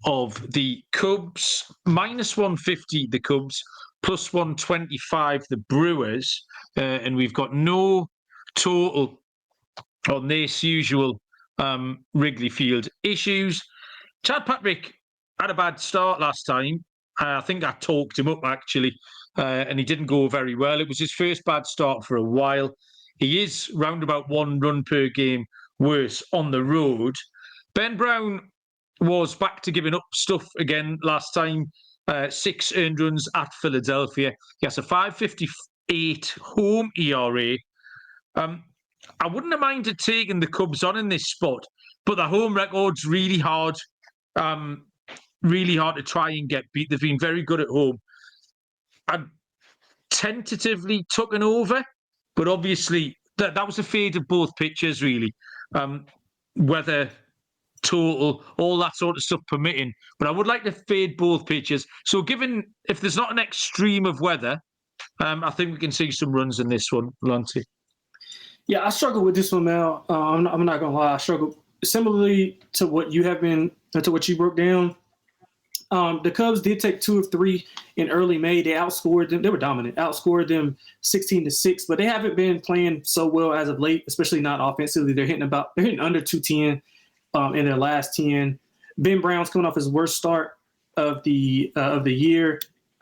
A: of the Cubs, -150 the Cubs, +125 the Brewers, and we've got no total on this usual Wrigley Field issues. Chad Patrick had a bad start last time. I think I talked him up, actually, and he didn't go very well. It was his first bad start for a while. He is round about 1 run per game worse on the road. Ben Brown was back to giving up stuff again last time. 6 earned runs at Philadelphia. He has a 5.58 home ERA. I wouldn't have minded taking the Cubs on in this spot, but the home record's really hard. Really hard to try and get beat. They've been very good at home. I tentatively took an over, but obviously that was a fade of both pitchers, really. Weather, total, all that sort of stuff permitting. But I would like to fade both pitchers. So given, if there's not an extreme of weather, I think we can see some runs in this one, Lonte.
B: Yeah, I struggle with this one, Mal. I'm not going to lie. I struggle similarly to what you have been, to what you broke down. The Cubs did take 2 of 3 in early May. They outscored them. They were dominant. Outscored them 16-6, but they haven't been playing so well as of late, especially not offensively. They're hitting under 210 in their last 10. Ben Brown's coming off his worst start of the year,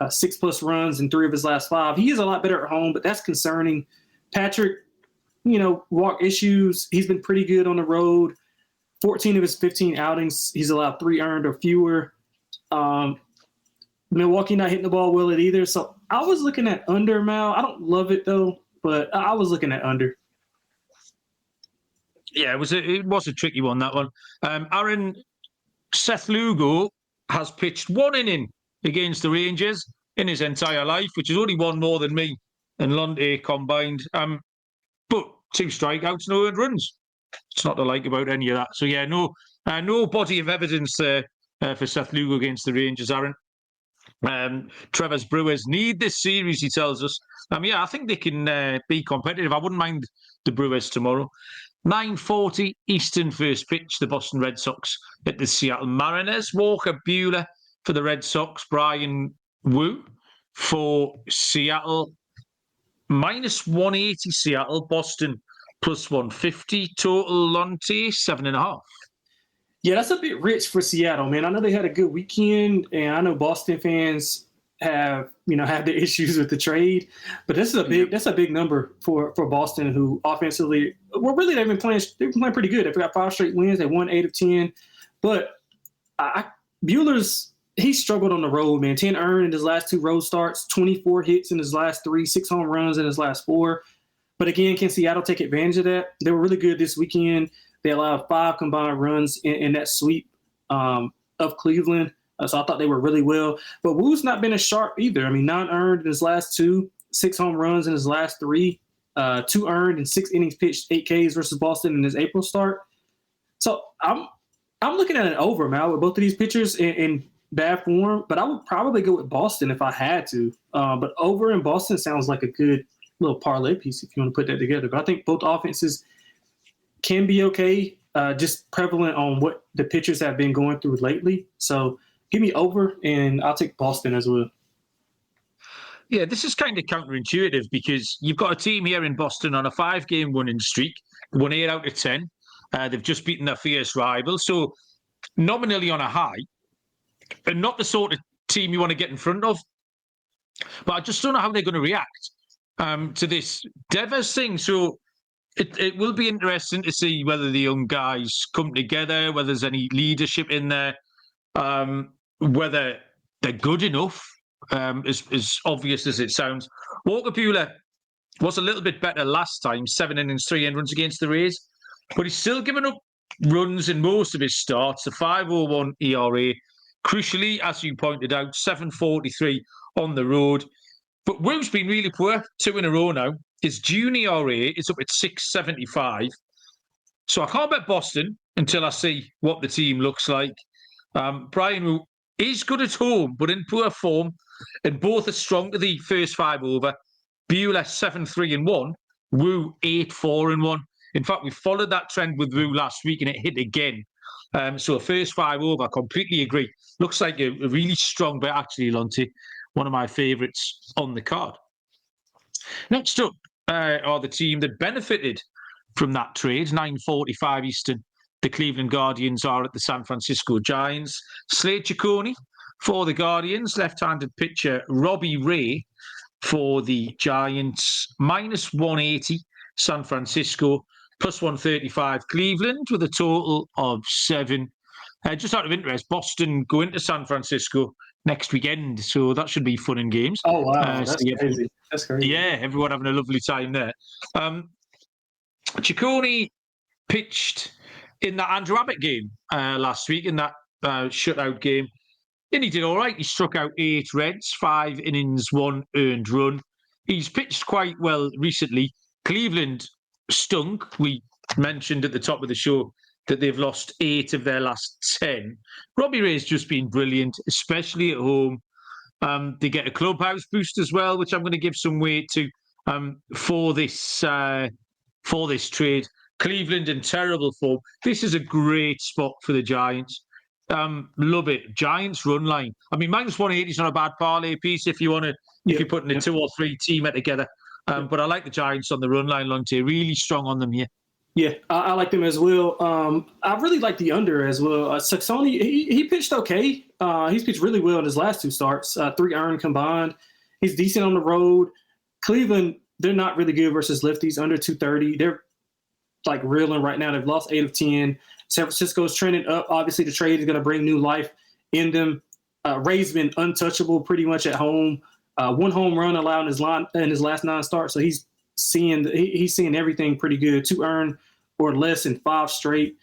B: 6+ runs in 3 of his last 5. He is a lot better at home, but that's concerning. Patrick, walk issues. He's been pretty good on the road. 14 of his 15 outings, he's allowed 3 earned or fewer. Milwaukee not hitting the ball well at either. So I was looking at under, Mal. I don't love it though, but I was looking at under.
A: Yeah, it was a tricky one, that one. Aaron, Seth Lugo has pitched 1 inning against the Rangers in his entire life, which is only 1 more than me and Lonte combined. But 2 strikeouts, no earned runs. It's not to like about any of that. So yeah, no body of evidence there for Seth Lugo against the Rangers, Aaron. Trevor's Brewers need this series, he tells us. I think they can be competitive. I wouldn't mind the Brewers tomorrow. 9:40 Eastern first pitch, the Boston Red Sox at the Seattle Mariners. Walker Buehler for the Red Sox. Brian Wu for Seattle. -180 Seattle. Boston +150. Total Lonte 7.5.
B: Yeah, that's a bit rich for Seattle, man. I know they had a good weekend, and I know Boston fans have their issues with the trade, but that's a big number for Boston, who offensively, well, really they've been playing pretty good. They've got 5 straight wins. They won 8 of 10, but Buehler's he struggled on the road, man. 10 earned in his last 2 road starts, 24 hits in his last 3, 6 home runs in his last 4. But again, can Seattle take advantage of that? They were really good this weekend. They allowed 5 combined runs in that sweep of Cleveland. So I thought they were really well. But Wu's not been as sharp either. 9 earned in his last 2, 6 home runs in his last 3, 2 earned in 6 innings pitched, 8 Ks versus Boston in his April start. So I'm looking at an over, Mal, with both of these pitchers in bad form. But I would probably go with Boston if I had to. But over in Boston sounds like a good little parlay piece if you want to put that together. But I think both offenses can be okay, just prevalent on what the pitchers have been going through lately. So give me over, and I'll take Boston as well.
A: Yeah, this is kind of counterintuitive because you've got a team here in Boston on a 5-game winning streak. They won 8 out of 10. They've just beaten their fierce rival. So nominally on a high, and not the sort of team you want to get in front of. But I just don't know how they're going to react to this Devers thing. So it will be interesting to see whether the young guys come together, whether there's any leadership in there, whether they're good enough, as obvious as it sounds. Walker Buehler was a little bit better last time, 7 innings, 3 earned runs against the Rays, but he's still given up runs in most of his starts, a 5.01 ERA. Crucially, as you pointed out, 7.43 on the road. But Wu's been really poor, 2 in a row now. His June ERA is up at 6.75. So I can't bet Boston until I see what the team looks like. Brian Wu is good at home, but in poor form, and both are strong to the first 5 over. Buehler 7-3-1, Wu 8-4-1. In fact, we followed that trend with Wu last week, and it hit again. So a first 5 over, completely agree. Looks like a really strong bet, actually, Lonte. One of my favourites on the card. Next up are the team that benefited from that trade, 9:45 Eastern. The Cleveland Guardians are at the San Francisco Giants. Slate Ciccone for the Guardians, left-handed pitcher Robbie Ray for the Giants, -180 San Francisco, +135 Cleveland, with a total of 7. Just out of interest, Boston go into San Francisco next weekend, so that should be fun and games.
B: Oh, wow, that's crazy. That's crazy.
A: Yeah, everyone having a lovely time there. Ciccone pitched in that Andrew Abbott game last week, in that shutout game. And he did all right. He struck out 8 Reds, 5 innings, 1 earned run. He's pitched quite well recently. Cleveland stunk. We mentioned at the top of the show that they've lost 8 of their last 10. Robbie Ray's just been brilliant, especially at home. They get a clubhouse boost as well, which I'm going to give some weight to for this trade. Cleveland in terrible form. This is a great spot for the Giants. Love it. Giants run line. I mean, -180 is not a bad parlay piece if you want to, if you're putting a 2 or 3 teamer together. But I like the Giants on the run line, Lonte. Really strong on them here.
B: Yeah, I like them as well. I really like the under as well. Ciccone, he pitched okay. He's pitched really well in his last 2 starts, 3 earned combined. He's decent on the road. Cleveland, they're not really good versus lefties, under 230. They're like reeling right now. They've lost 8 of 10. San Francisco's trending up. Obviously, the trade is going to bring new life in them. Ray's been untouchable pretty much at home. 1 home run allowed in his last 9 starts. So he's seeing everything pretty good. 2 earned or less in 5 straight.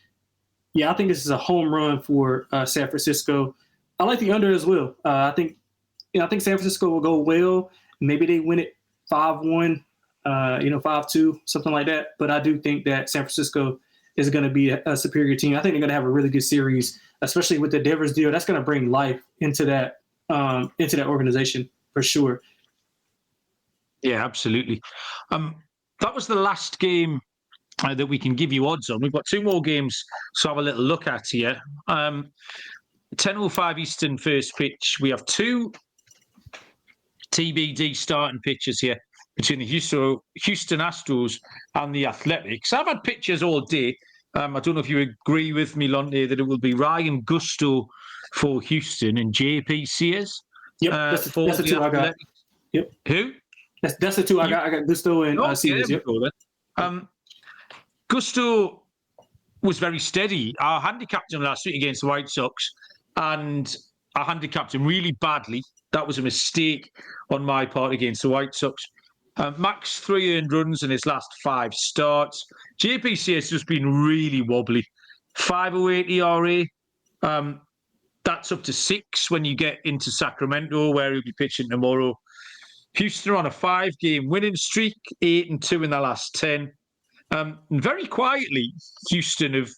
B: Yeah, I think this is a home run for San Francisco. I like the under as well. I think San Francisco will go well. Maybe they win it 5-1, 5-2, something like that. But I do think that San Francisco is going to be a superior team. I think they're going to have a really good series, especially with the Devers deal. That's going to bring life into that organization for sure.
A: Yeah, absolutely. That was the last game that we can give you odds on. We've got 2 more games to have a little look at here. 10:05 Eastern first pitch. We have 2 TBD starting pitchers here between the Houston Astros and the Athletics. I've had pitchers all day. I don't know if you agree with me, Lonte, that it will be Ryan Gusto for Houston and JP Sears.
B: Yep, that's the 2 I got. Yep.
A: Who?
B: That's the 2 I got. I got Gusto and Sears. Yep.
A: Gusto was very steady. I handicapped him last week against the White Sox, and I handicapped him really badly. That was a mistake on my part against the White Sox. Max 3 earned runs in his last 5 starts. JPC has just been really wobbly. 5.08 ERA. That's up to 6 when you get into Sacramento, where he'll be pitching tomorrow. Houston are on a 5-game winning streak, 8-2 in their last 10. And very quietly, Houston have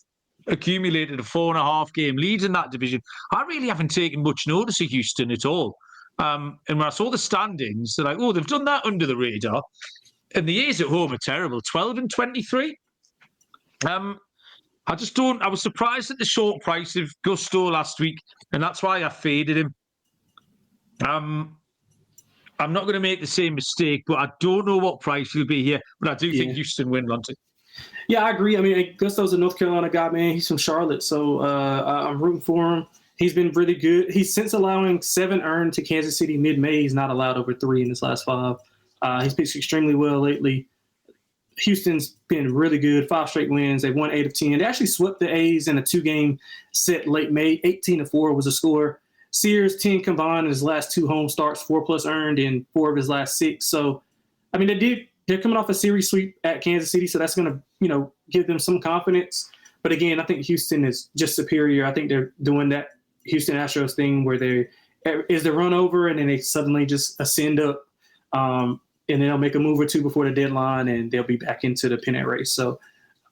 A: accumulated a 4.5-game lead in that division. I really haven't taken much notice of Houston at all. And when I saw the standings, they're like, oh, they've done that under the radar. And the A's at home are terrible, 12-23. I was surprised at the short price of Gusto last week, and that's why I faded him. I'm not going to make the same mistake, but I don't know what price he'll be here. But I do think Houston win, Lonte.
B: Yeah, I agree. I mean, Gusto's a North Carolina guy, man. He's from Charlotte, so I'm rooting for him. He's been really good. He's since allowing 7 earned to Kansas City mid-May. He's not allowed over 3 in his last 5. He's pitched extremely well lately. Houston's been really good, 5 straight wins. They won 8 of 10. They actually swept the A's in a 2-game set late May. 18-4 was the score. Sears, 10 combined in his last 2 home starts, 4+ earned in 4 of his last 6. So, I mean, they're coming off a series sweep at Kansas City, so that's going to, give them some confidence. But again, I think Houston is just superior. I think they're doing that Houston Astros thing where is the run over and then they suddenly just ascend up, and then they'll make a move or 2 before the deadline and they'll be back into the pennant race. So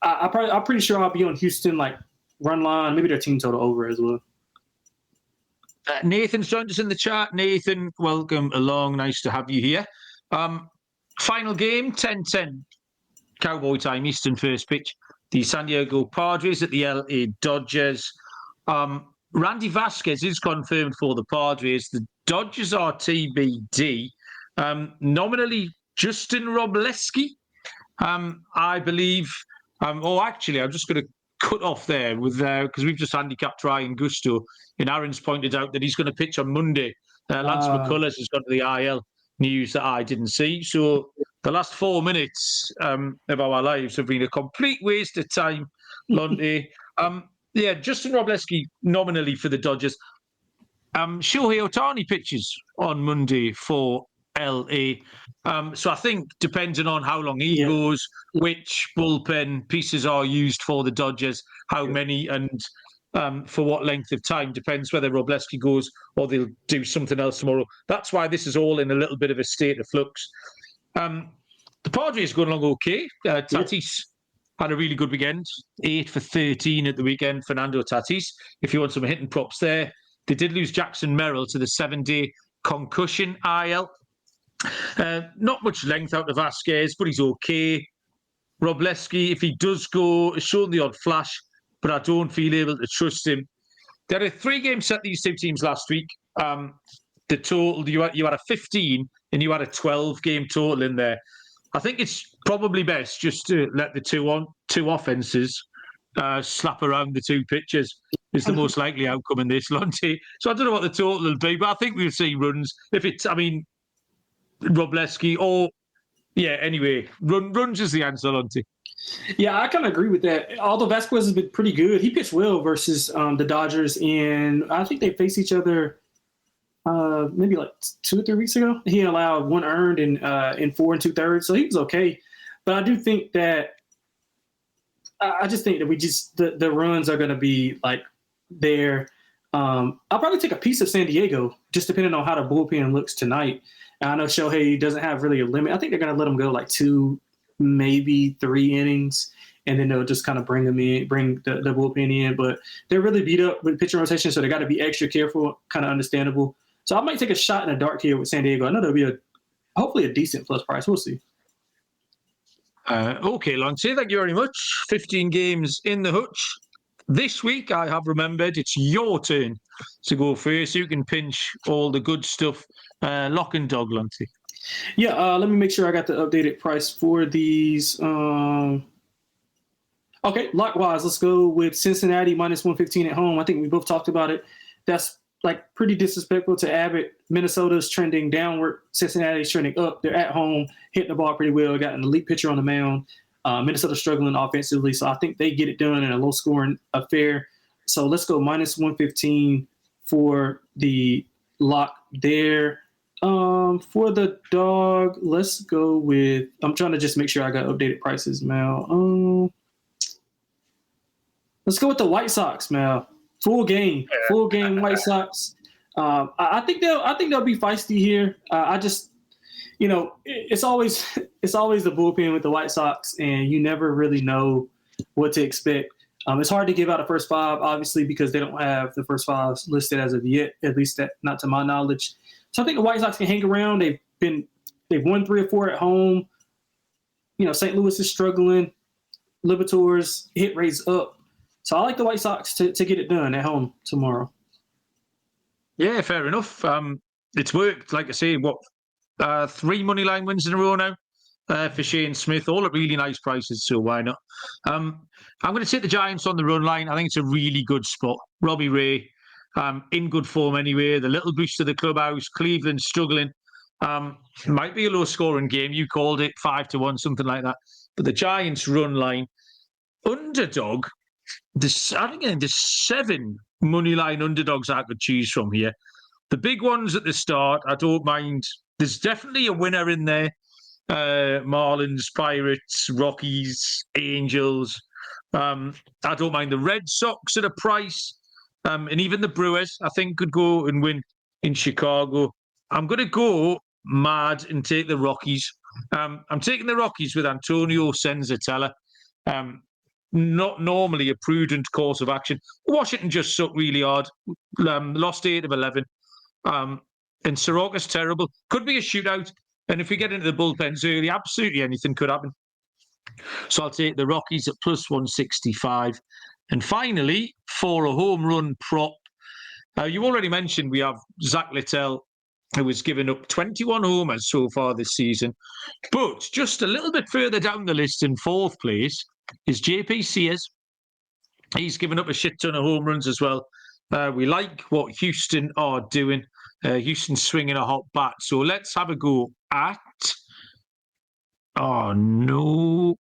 B: I'm pretty sure I'll be on Houston, like run line, maybe their team total over as well.
A: Nathan's joined us in the chat. Nathan, welcome along. Nice to have you here. Final game, 10:10 Cowboy time, Eastern first pitch. The San Diego Padres at the LA Dodgers. Randy Vasquez is confirmed for the Padres. The Dodgers are TBD. Nominally, Justin Robleski, I believe. Actually, I'm just going to cut off there with because we've just handicapped Ryan Gusto, and Aaron's pointed out that he's going to pitch on Monday. Lance McCullers has gone to the IL, news that I didn't see. So the last 4 minutes of our lives have been a complete waste of time, Lonte. Justin Robleski nominally for the Dodgers. Shohei Ohtani pitches on Monday for LA. So I think depending on how long he goes, which bullpen pieces are used for the Dodgers, how many and for what length of time, depends whether Robleski goes or they'll do something else tomorrow. That's why this is all in a little bit of a state of flux. The Padres going along okay. Tatis had a really good weekend, 8 for 13 at the weekend, Fernando Tatis. If you want some hitting props there, they did lose Jackson Merrill to the 7-day concussion IL. Not much length out of Vasquez, but he's okay. Robleski, if he does go, has shown the odd flash, but I don't feel able to trust him. There are 3 games set, these two teams last week. The total, you had a 15 and you had a 12-game total in there. I think it's probably best just to let the two offenses slap around the 2 pitchers is the most likely outcome in this, Lonte. So I don't know what the total will be, but I think we'll see runs. If it's, Robleski or, anyway, runs is the answer, Lonte.
B: Yeah, I kind of agree with that. Although Vasquez has been pretty good, he pitched well versus the Dodgers, and I think they faced each other maybe like 2 or 3 weeks ago. He allowed 1 earned in 4 2/3, so he was okay. But I do think that I just think that the runs are going to be like there. I'll probably take a piece of San Diego, just depending on how the bullpen looks tonight. I know Shohei doesn't have really a limit. I think they're going to let him go like 2, maybe 3 innings, and then they'll just kind of bring the bullpen in. But they're really beat up with pitching rotation, so they got to be extra careful, kind of understandable. So I might take a shot in the dark here with San Diego. I know there'll be hopefully a decent plus price. We'll see.
A: Okay, Lonte, thank you very much. 15 games in the hutch. This week, I have remembered it's your turn to go first. You can pinch all the good stuff. Lock and dog, Lonte.
B: Yeah, let me make sure I got the updated price for these. Okay, likewise, let's go with Cincinnati minus 115 at home. I think we both talked about it. That's like pretty disrespectful to Abbott. Minnesota's trending downward. Cincinnati's trending up. They're at home, hitting the ball pretty well. Got an elite pitcher on the mound. Minnesota's struggling offensively, so I think they get it done in a low-scoring affair. So let's go minus 115 for the lock there. For the dog, let's go with – I'm trying to just make sure I got updated prices, Mal. Let's go with the White Sox, Mal. Full game White Sox. I think they'll be feisty here. I just – it's always the bullpen with the White Sox, and you never really know what to expect. It's hard to give out a first 5, obviously, because they don't have the first 5 listed as of yet, at least not to my knowledge. So I think the White Sox can hang around. They've won 3 or 4 at home. St. Louis is struggling. Liberators hit rates up. So I like the White Sox to get it done at home tomorrow.
A: Yeah, fair enough. It's worked, like I say, 3 money line wins in a row now for Shane Smith, all at really nice prices, so why not? I'm going to take the Giants on the run line. I think it's a really good spot. Robbie Ray, in good form anyway. The little boost to the clubhouse. Cleveland struggling. Might be a low-scoring game. You called it 5-1, something like that. But the Giants run line, underdog, I think there's 7 money line underdogs I could choose from here. The big ones at the start, I don't mind. There's definitely a winner in there. Marlins, Pirates, Rockies, Angels. I don't mind the Red Sox at a price. And even the Brewers, I think, could go and win in Chicago. I'm going to go mad and take the Rockies. I'm taking the Rockies with Antonio Senzatella. Not normally a prudent course of action. Washington just sucked really hard. Lost 8 of 11. And Soroka's terrible. Could be a shootout. And if we get into the bullpens early, absolutely anything could happen. So I'll take the Rockies at plus 165. And finally, for a home run prop, you already mentioned we have Zach Littell, who has given up 21 homers so far this season. But just a little bit further down the list in fourth place is JP Sears. He's given up a shit ton of home runs as well. We like what Houston are doing. Houston's swinging a hot bat. So let's have a go at... Oh, no.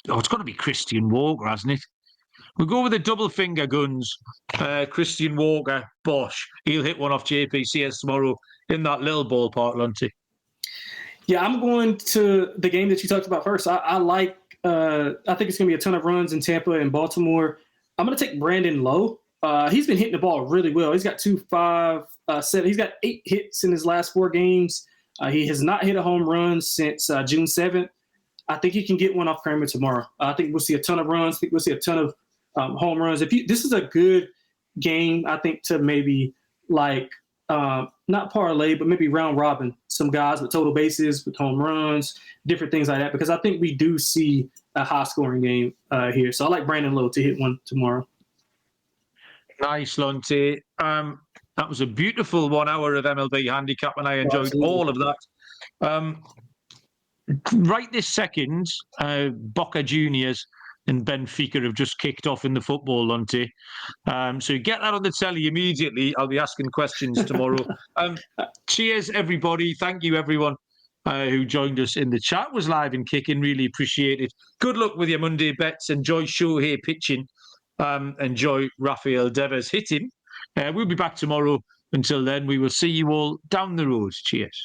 A: Oh, it's got to be Christian Walker, hasn't it? We'll go with the double finger guns. Christian Walker, Bosch. He'll hit one off JP Sears tomorrow in that little ballpark, Lonte.
B: Yeah, I'm going to the game that you talked about first. I think it's going to be a ton of runs in Tampa and Baltimore. I'm going to take Brandon Lowe. He's been hitting the ball really well. He's got 2.5, 7. He's got 8 hits in his last 4 games. He has not hit a home run since June 7th. I think he can get one off Kramer tomorrow. I think we'll see a ton of runs. I think we'll see a ton of home runs. This is a good game, I think, to maybe not parlay, but maybe round robin some guys with total bases, with home runs, different things like that, because I think we do see a high scoring game here. So I like Brandon Lowe to hit one tomorrow. Nice,
A: Lonte. That was a beautiful 1 hour of MLB handicap, and I enjoyed all of that. Right this second, Boca Juniors and Benfica have just kicked off in the football, Lonte. So get that on the telly immediately. I'll be asking questions tomorrow. Cheers, everybody. Thank you, everyone who joined us in the chat. Was live and kicking. Really appreciate it. Good luck with your Monday bets. Enjoy Shohei pitching. Enjoy Rafael Devers hitting. We'll be back tomorrow. Until then, we will see you all down the road. Cheers.